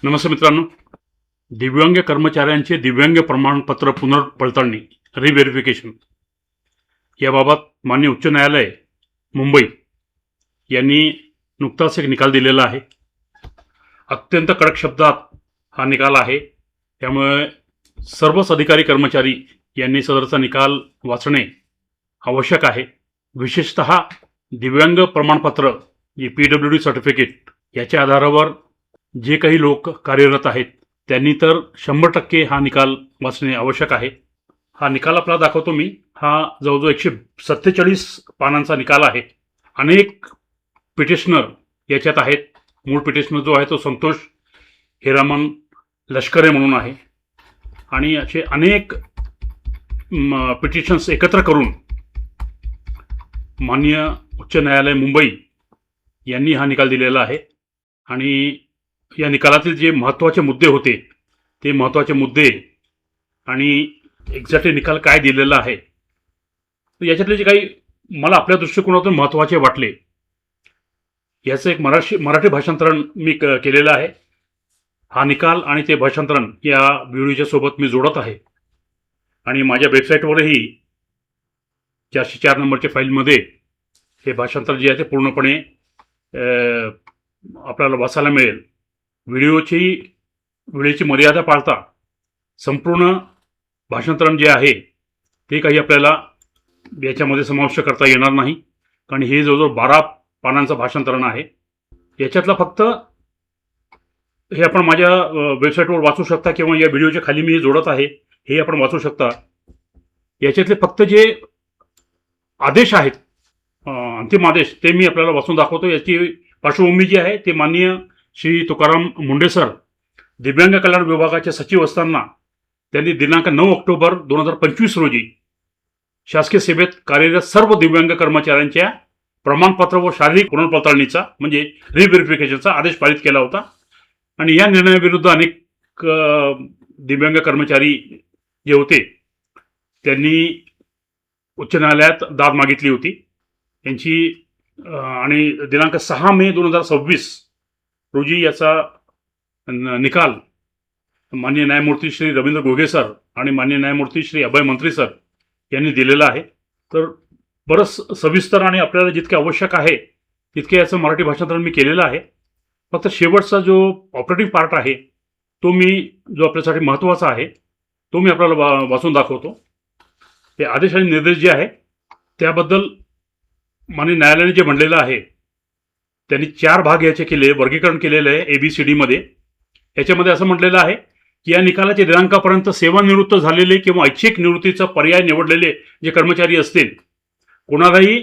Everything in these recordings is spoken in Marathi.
नमस्ते मित्रांनो. दिव्यांग कर्मचाऱ्यांचे दिव्यांग प्रमाणपत्र पुनर्पडताळणी रिव्हेरिफिकेशन याबाबत माननीय उच्च न्यायालय मुंबई यांनी नुकताच एक निकाल दिलेला आहे. अत्यंत कडक शब्दात हा निकाल आहे. त्यामुळे सर्वच अधिकारी कर्मचारी यांनी सदरचा निकाल वाचणे आवश्यक आहे. विशेषतः दिव्यांग प्रमाणपत्र जे PWD सर्टिफिकेट याच्या आधारावर जे काही लोक कार्यरत आहेत त्यांनी तर 100% हा निकाल वाचणे आवश्यक आहे. हा निकाल आपला दाखवतो मी. हा जवळजवळ 147 पानांचा निकाल आहे. अनेक पिटिशनर याच्यात आहेत. मूळ पिटिशनर जो आहे तो संतोष हिरामन लष्करे म्हणून आहे आणि असे अनेक पिटिशन्स एकत्र करून माननीय उच्च न्यायालय मुंबई यांनी हा निकाल दिलेला आहे. आणि या निकालातील जे महत्त्वाचे मुद्दे होते ते महत्त्वाचे मुद्दे आणि एक्झॅक्टली निकाल काय दिलेला आहे तर याच्यातले जे काही मला आपल्या दृष्टिकोनातून महत्त्वाचे वाटले याचं एक मराठी भाषांतरण मी केलेलं आहे. हा निकाल आणि ते भाषांतरण या व्हिडिओच्या सोबत मी जोडत आहे आणि माझ्या वेबसाईटवरही 404 नंबरच्या फाईलमध्ये हे भाषांतर जे आहे ते पूर्णपणे आपल्याला वाचायला मिळेल. व्हिडिओची मर्यादा पाळता संपूर्ण भाषांतरण जे आहे ते काही आपल्याला याच्यामध्ये समाविष्ट करता येणार नाही, कारण हे जवळजवळ 12 पानांचं भाषांतरण आहे. याच्यातला फक्त हे आपण माझ्या वेबसाईटवर वाचू शकता किंवा या व्हिडिओच्या खाली मी जोडत आहे हे आपण वाचू शकता. याच्यातले फक्त जे आदेश आहेत अंतिम आदेश ते मी आपल्याला वाचून दाखवतो. याची पार्श्वभूमी जी आहे ते माननीय श्री तुकाराम मुंडे सर दिव्यांग कल्याण विभागाचे सचिव असताना त्यांनी दिनांक 9 ऑक्टोबर 2025 रोजी शासकीय सेवेत कार्यरत सर्व दिव्यांग कर्मचाऱ्यांच्या प्रमाणपत्र व शारीरिक पुनर्पडताळणीचा म्हणजे रिव्हेरिफिकेशनचा आदेश पारित केला होता. आणि या निर्णयाविरुद्ध अनेक दिव्यांग कर्मचारी जे होते त्यांनी उच्च न्यायालयात दाद मागितली होती यांची. आणि दिनांक 6 मे 2026 रोजी याचा निकाल माननीय न्यायमूर्ती श्री रवींद्र घोगे सर आणि माननीय न्यायमूर्ती श्री अभय मंत्री सर यांनी दिलेला आहे. तर बरंच सविस्तर आणि आपल्याला जितके आवश्यक आहे तितके याचं मराठी भाषांतरण मी केलेलं आहे. फक्त शेवटचा जो ऑपरेटिव्ह पार्ट आहे तो मी जो आपल्यासाठी महत्त्वाचा आहे तो मी आपल्याला वाचून दाखवतो. हे आदेश आणि निर्देश जे आहे त्याबद्दल माननीय न्यायालयाने जे म्हणलेलं आहे त्यांनी 4 भाग याचे केले, वर्गीकरण केलेलं आहे ABCD मध्ये. याच्यामध्ये असं म्हटलेलं आहे की या निकालाच्या दिनांकापर्यंत सेवानिवृत्त झालेले किंवा ऐच्छिक निवृत्तीचा पर्याय निवडलेले जे कर्मचारी असतील कोणालाही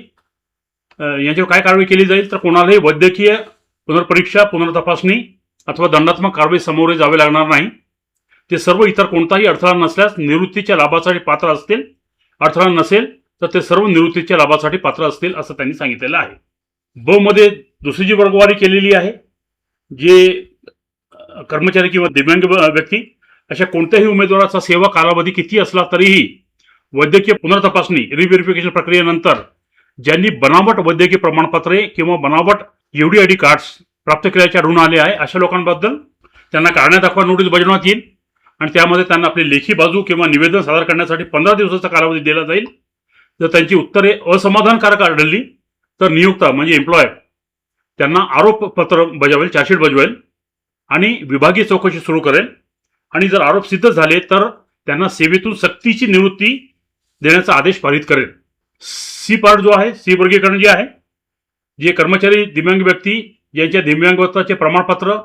यांच्यावर काय कारवाई केली जाईल तर कोणालाही वैद्यकीय पुनर्परीक्षा, पुनर्तपासणी अथवा दंडात्मक कारवाई सामोरे जावे लागणार नाही. ते सर्व इतर कोणताही अडथळा नसल्यास निवृत्तीच्या लाभासाठी पात्र असतील. अडथळा नसेल तर ते सर्व निवृत्तीच्या लाभासाठी पात्र असतील असं त्यांनी सांगितलेलं आहे. ब मध्ये दुसरी जी वर्गवारी केलेली आहे जे कर्मचारी किंवा दिव्यांग व्यक्ती अशा कोणत्याही उमेदवाराचा सेवा कालावधी किती असला तरीही वैद्यकीय पुनर्तपासणी रिव्हेरिफिकेशन प्रक्रियेनंतर ज्यांनी बनावट वैद्यकीय प्रमाणपत्रे किंवा बनावट UDID कार्ड्स प्राप्त केल्याचे आढळून आले आहे अशा लोकांबद्दल त्यांना कारणे दाखवा नोटीस बजावण्यात येईल आणि त्यामध्ये त्यांना आपली लेखी बाजू किंवा निवेदन सादर करण्यासाठी 15 दिवसाचा कालावधी दिला जाईल. जर त्यांची उत्तरे असमाधानकारक आढळली तर नियुक्त म्हणजे एम्प्लॉयर त्यांना आरोपपत्र बजावेल, चार्जशीट बजवेल आणि विभागीय चौकशी सुरू करेल. आणि जर आरोप सिद्ध झाले तर त्यांना सेवेतून सक्तीची निवृत्ती देण्याचा आदेश पारित करेल. सी पार्ट जो आहे, सी वर्गीकरण जे आहे, जे कर्मचारी दिव्यांग व्यक्ती ज्यांच्या दिव्यांगत्वाचे प्रमाणपत्र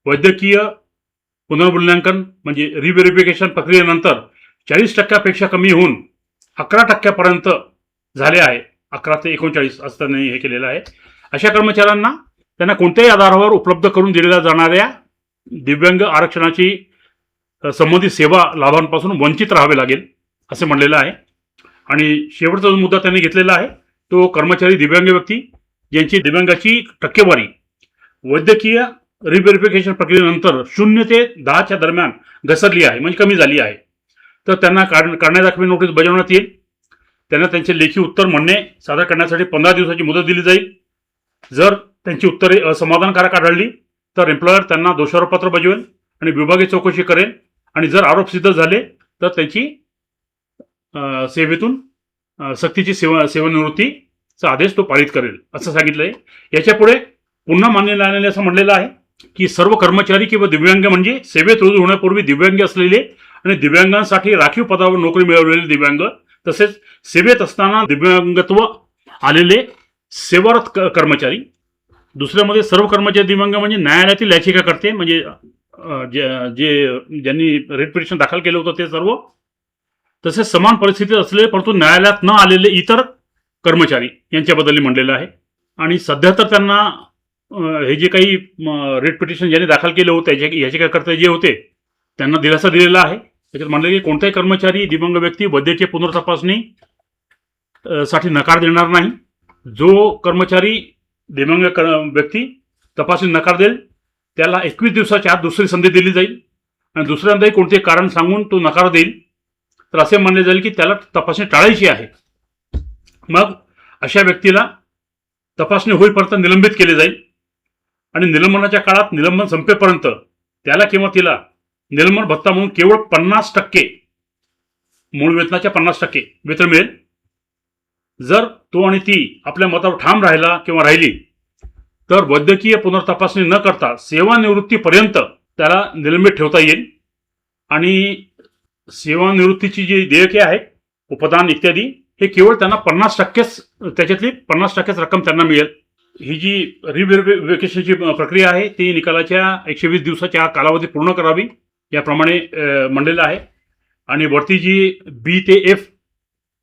वैद्यकीय पुनर्मूल्यांकन म्हणजे रिव्हेरिफिकेशन प्रक्रियेनंतर 40% कमी होऊन 11% झाले आहे, 11 ते 39 असं त्यांनी हे केलेलं आहे. अशा कर्मचाऱ्यांना त्यांना कोणत्याही आधारावर उपलब्ध करून दिलेल्या जाणाऱ्या दिव्यांग आरक्षणाची संबंधित सेवा लाभांपासून वंचित राहावे लागेल असे म्हणलेलं आहे. आणि शेवटचा जो मुद्दा त्यांनी घेतलेला आहे तो कर्मचारी दिव्यांग व्यक्ती ज्यांची दिव्यांगाची टक्केवारी वैद्यकीय रिव्हेरिफिकेशन प्रक्रियेनंतर 0 ते 10च्या दरम्यान घसरली आहे म्हणजे कमी झाली आहे तर त्यांना कारणादाखवी नोटीस बजावण्यात येईल. त्यांना त्यांचे लेखी उत्तर म्हणणे सादर करण्यासाठी 15 दिवसाची मुदत दिली जाईल. जर त्यांची उत्तरे असमाधानकारक आढळली तर एम्प्लॉयर त्यांना दोषारोपपत्र बजवेल आणि विभागीय चौकशी करेल आणि जर आरोप सिद्ध झाले तर त्यांची सेवेतून सक्तीची सेवानिवृत्तीचा आदेश तो पारित करेल असं सांगितलंय. याच्यापुढे पुन्हा मान्य न्यायालयाने असं म्हणलेलं आहे की सर्व कर्मचारी किंवा दिव्यांग म्हणजे सेवेत रुजू होण्यापूर्वी दिव्यांग असलेले आणि दिव्यांगांसाठी राखीव पदावर नोकरी मिळवलेले दिव्यांग तसेच सेवेत असताना दिव्यांगत्व आलेले सेवारत कर्मचारी. दुसऱ्यामध्ये सर्व कर्मचारी दिव्यांग म्हणजे न्यायालयातील याचिकाकर्ते म्हणजे ज्यांनी रेट पिटिशन दाखल केलं होतं ते सर्व, तसेच समान परिस्थितीत असलेले परंतु न्यायालयात न आलेले इतर कर्मचारी यांच्याबद्दल म्हणलेलं आहे. आणि सध्या तर त्यांना हे जे काही रेट पिटिशन ज्यांनी दाखल केलं होतं याचिकाकर्ते जे होते त्यांना दिलासा दिलेला आहे. त्याच्यात म्हणलं की कोणताही कर्मचारी दिव्यांग व्यक्ती वैद्यकीय पुनर्तपासणी साठी नकार देणार नाही. जो कर्मचारी दिव्यांग व्यक्ती तपासणी नकार देईल त्याला 21 दिवसाच्या आत दुसरी संधी दिली जाईल आणि दुसऱ्यांदाही कोणते कारण सांगून तो नकार देईल तर असे मानले जाईल की त्याला तपासणी टाळायची आहे. मग अशा व्यक्तीला तपासणी होईपर्यंत निलंबित केले जाईल आणि निलंबनाच्या काळात निलंबन संपेपर्यंत त्याला किंवा तिला निलंबन भत्ता म्हणून केवळ 50% मूळ वेतनाच्या 50% वेतन मिळेल. जर तो आणि ती आपल्या मतावर ठाम राहिला किंवा राहिली तर वैद्यकीय पुनर्तपासणी न करता सेवानिवृत्तीपर्यंत त्याला निलंबित ठेवता येईल आणि सेवानिवृत्तीची जी देयके आहेत उपदान इत्यादी हे केवळ त्यांना 50%च त्याच्यातली 50% रक्कम त्यांना मिळेल. ही जी रिव्हेरिफिकेशनची प्रक्रिया आहे ती निकालाच्या 120 दिवसाच्या कालावधी पूर्ण करावी याप्रमाणे म्हणलेलं आहे. आणि वरती जी B ते F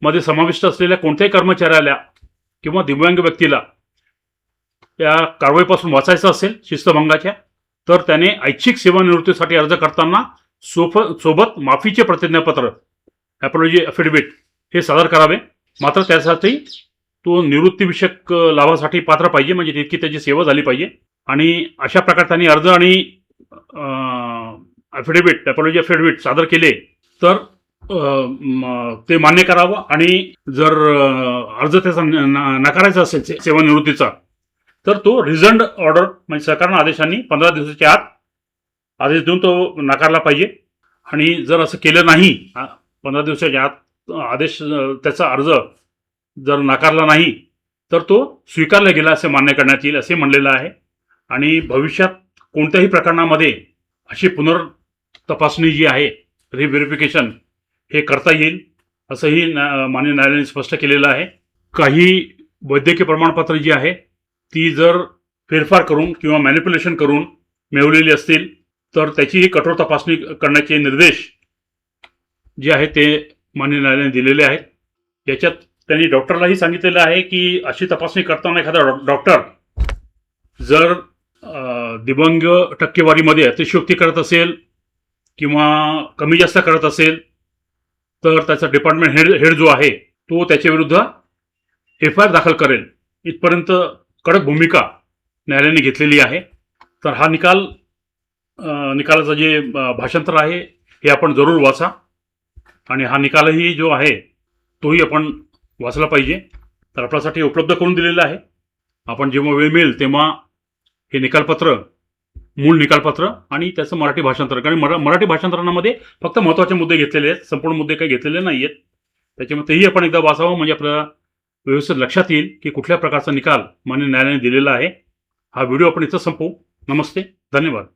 मध्ये समाविष्ट असलेल्या कोणत्याही कर्मचाऱ्याला किंवा दिव्यांग व्यक्तीला या कारवाईपासून वाचायचं असेल शिस्तभंगाच्या तर त्याने ऐच्छिक सेवानिवृत्तीसाठी अर्ज करताना सोबत माफीचे प्रतिज्ञापत्र ॲपॉलॉजी अफिडेव्हिट हे सादर करावे. मात्र त्यासाठी तो निवृत्तीविषयक लाभासाठी पात्र पाहिजे म्हणजे तितकी त्याची सेवा झाली पाहिजे. आणि अशा प्रकारे त्यांनी अर्ज आणि अफिडेव्हिट ॲपॉलॉजी अफिडेव्हिट सादर केले तर ते मान्य करावं. आणि जर अर्ज त्याचा नकारायचा असेल सेवानिवृत्तीचा तर तो रिझन्ड ऑर्डर म्हणजे सरकारनं आदेशांनी 15 दिवसाच्या आत आदेश देऊन तो नाकारला पाहिजे. आणि जर असं केलं नाही 15 दिवसाच्या आत आदेश त्याचा अर्ज जर नाकारला नाही तर तो स्वीकारला गेला असे मान्य करण्यात येईल असे म्हणलेलं आहे. आणि भविष्यात कोणत्याही प्रकरणामध्ये अशी पुनर्तपासणी जी आहे रिव्हेरिफिकेशन हे करता येईल असंही मान्य न्यायालयाने स्पष्ट केलेलं आहे. काही वैद्यकीय प्रमाणपत्र जी आहे ती जर फेरफार करून किंवा मॅनिप्युलेशन करून मिळवलेली असतील तर त्याचीही कठोर तपासणी करण्याचे निर्देश जे आहेत ते मान्य न्यायालयाने दिलेले आहेत. याच्यात त्यांनी डॉक्टरलाही सांगितलेलं आहे की अशी तपासणी करताना एखादा डॉक्टर जर दिव्यांग टक्केवारीमध्ये अतिशयोक्ती करत असेल किंवा कमी जास्त करत असेल तर त्याचा डिपार्टमेंट हेड जो आहे तो त्याच्याविरुद्ध FIR दाखल करेल. इथपर्यंत कडक भूमिका न्यायालयाने घेतलेली आहे. तर हा निकालाचं जे भाषांतर आहे हे आपण जरूर वाचा आणि हा निकालही जो आहे तोही आपण वाचला पाहिजे. तर आपल्यासाठी उपलब्ध करून दिलेला आहे. आपण जेव्हा वेळ मिळेल तेव्हा हे निकालपत्र मूळ निकालपत्र आणि त्याचं मराठी भाषांतर कारण मराठी भाषांतरणामध्ये फक्त महत्त्वाचे मुद्दे घेतलेले आहेत संपूर्ण मुद्दे काही घेतलेले नाही आहेत. त्याच्यामुळे तेही आपण एकदा वाचावं म्हणजे आपल्याला व्यवस्थित लक्षात येईल की कुठल्या प्रकारचा निकाल मान्य न्यायालयाने दिलेला आहे. हा व्हिडिओ आपण इथं संपवू. नमस्ते, धन्यवाद.